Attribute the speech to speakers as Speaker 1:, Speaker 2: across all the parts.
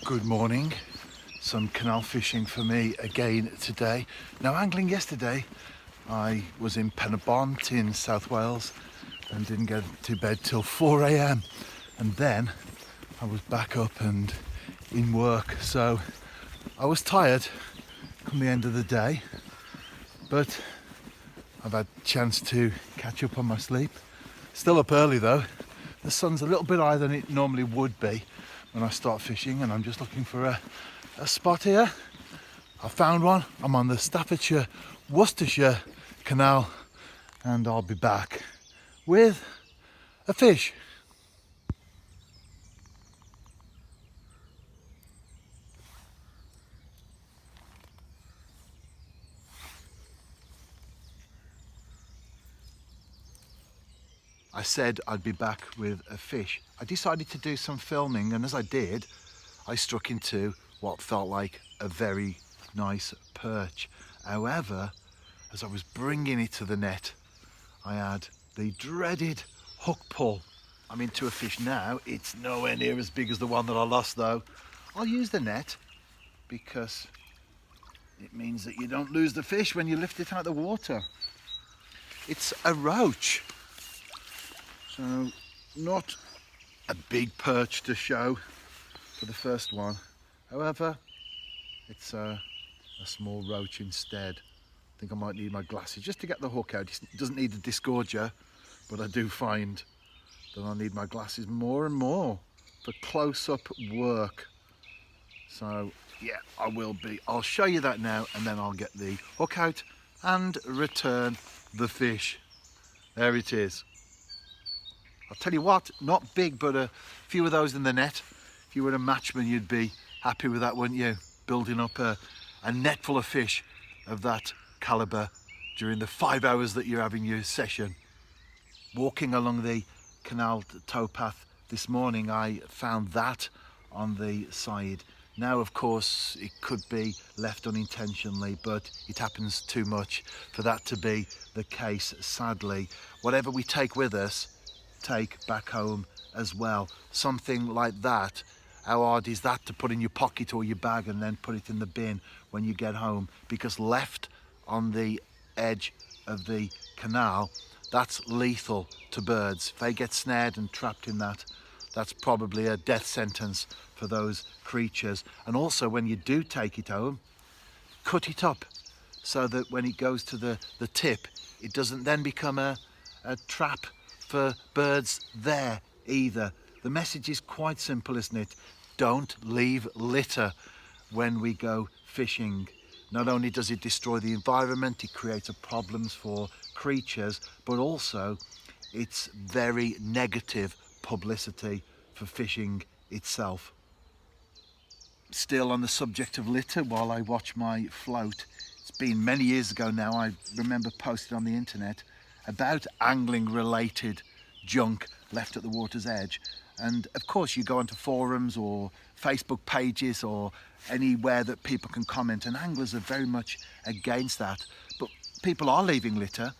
Speaker 1: Good morning. Some canal fishing for me again today. Now, angling yesterday, I was in Penabont in South Wales and didn't get to bed till 4 a.m. and then I was back up and in work, so I was tired come the end of the day, but I've had a chance to catch up on my sleep. Still up early though. The sun's a little bit higher than it normally would be when I start fishing, and I'm just looking for a spot here. I found one. I'm on the Staffordshire Worcestershire Canal and I'll be back with a fish. I said I'd be back with a fish. I decided to do some filming, and as I did, I struck into what felt like a very nice perch. However, as I was bringing it to the net, I had the dreaded hook pull. I'm into a fish now. It's nowhere near as big as the one that I lost though. I'll use the net because it means that you don't lose the fish when you lift it out of the water. It's a roach. So not a big perch to show for the first one. However, it's a small roach instead. I think I might need my glasses just to get the hook out. It doesn't need a disgorger, but I do find that I need my glasses more and more for close-up work. So yeah, I will be. I'll show you that now, and then I'll get the hook out and return the fish. There it is. I'll tell you what, not big, but a few of those in the net. If you were a matchman, you'd be happy with that, wouldn't you? Building up a net full of fish of that calibre during the 5 hours that you're having your session. Walking along the canal towpath this morning, I found that on the side. Now, of course, it could be left unintentionally, but it happens too much for that to be the case, sadly. Whatever we take with us, take back home as well. Something like that, how hard is that to put in your pocket or your bag and then put it in the bin when you get home? Because left on the edge of the canal, that's lethal to birds. If they get snared and trapped in that, that's probably a death sentence for those creatures. And also, when you do take it home, cut it up so that when it goes to the tip, it doesn't then become a trap for birds there either. The message is quite simple, isn't it? Don't leave litter when we go fishing. Not only does it destroy the environment, it creates problems for creatures, but also it's very negative publicity for fishing itself. Still on the subject of litter, while I watch my float, it's been many years ago now, I remember posted on the internet about angling related junk left at the water's edge. And of course you go onto forums or Facebook pages or anywhere that people can comment, and anglers are very much against that. But people are leaving litter,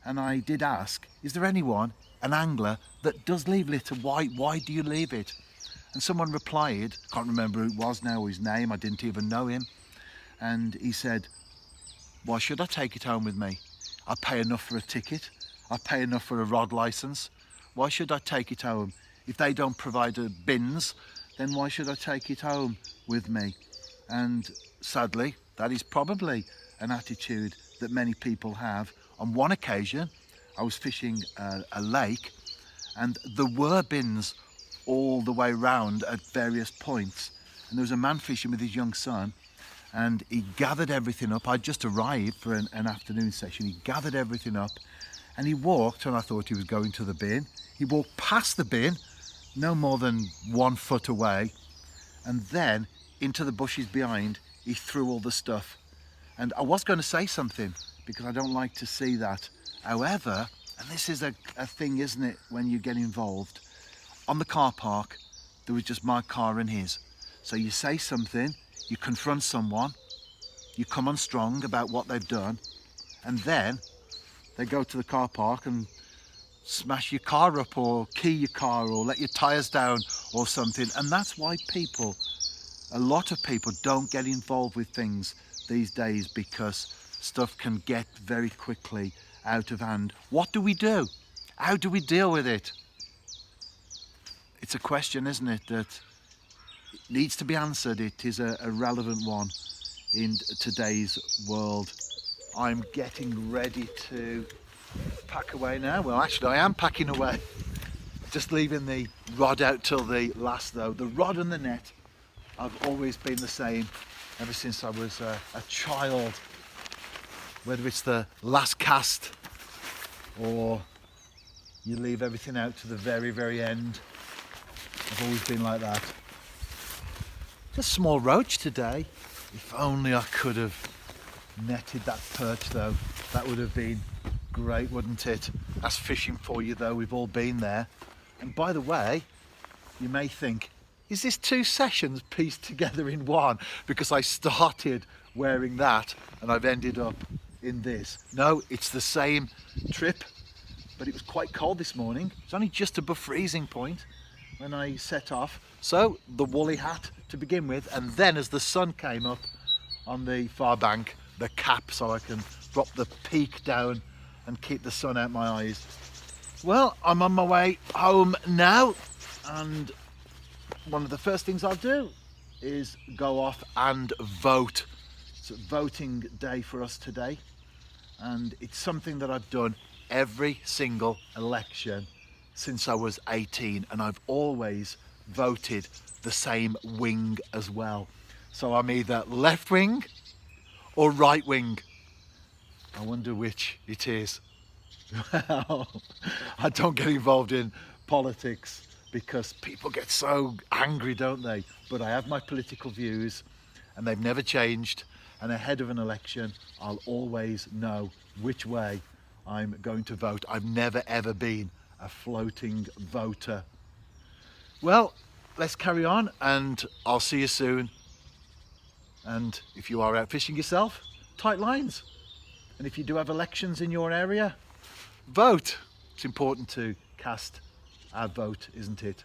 Speaker 1: and I did ask, is there anyone, an angler, that does leave litter? Why do you leave it? And someone replied, can't remember who it was now, or his name, I didn't even know him, and he said, why should I take it home with me? I pay enough for a ticket, I pay enough for a rod license. Why should I take it home? If they don't provide bins, then why should I take it home with me? And sadly, that is probably an attitude that many people have. On one occasion, I was fishing a lake, and there were bins all the way round at various points. And there was a man fishing with his young son, and he gathered everything up. I'd just arrived for an afternoon session. He gathered everything up, and he walked, and I thought he was going to the bin. He walked past the bin, no more than 1 foot away, and then into the bushes behind, he threw all the stuff. And I was going to say something, because I don't like to see that. However, and this is a thing, isn't it, when you get involved, on the car park, there was just my car and his. So you say something, you confront someone, you come on strong about what they've done, and then they go to the car park and smash your car up or key your car or let your tyres down or something. And that's why people a lot of people don't get involved with things these days because stuff can get very quickly out of hand. What do we do? How do we deal with it? It's a question, isn't it, that needs to be answered. It is a relevant one in today's world. I'm getting ready to pack away now. Well, actually I am packing away. Just leaving the rod out till the last though. The rod and the net, I've always been the same ever since I was a child. Whether it's the last cast or you leave everything out to the very, very end. I've always been like that. Just a small roach today. If only I could have netted that perch though. That would have been great, wouldn't it? That's fishing for you though, we've all been there. And by the way, you may think, is this 2 sessions pieced together in one? Because I started wearing that and I've ended up in this. No, it's the same trip, but it was quite cold this morning. It's only just above freezing point when I set off. So the woolly hat to begin with, and then as the sun came up on the far bank, the cap so I can drop the peak down and keep the sun out my eyes. Well, I'm on my way home now, and one of the first things I'll do is go off and vote. It's a voting day for us today, and it's something that I've done every single election since I was 18, and I've always voted the same wing as well. So I'm either left wing or right wing. I wonder which it is. Well, I don't get involved in politics because people get so angry, don't they? But I have my political views and they've never changed, and ahead of an election I'll always know which way I'm going to vote. I've never ever been a floating voter. Well, let's carry on and I'll see you soon. And if you are out fishing yourself, tight lines. And if you do have elections in your area, vote. It's important to cast our vote, isn't it?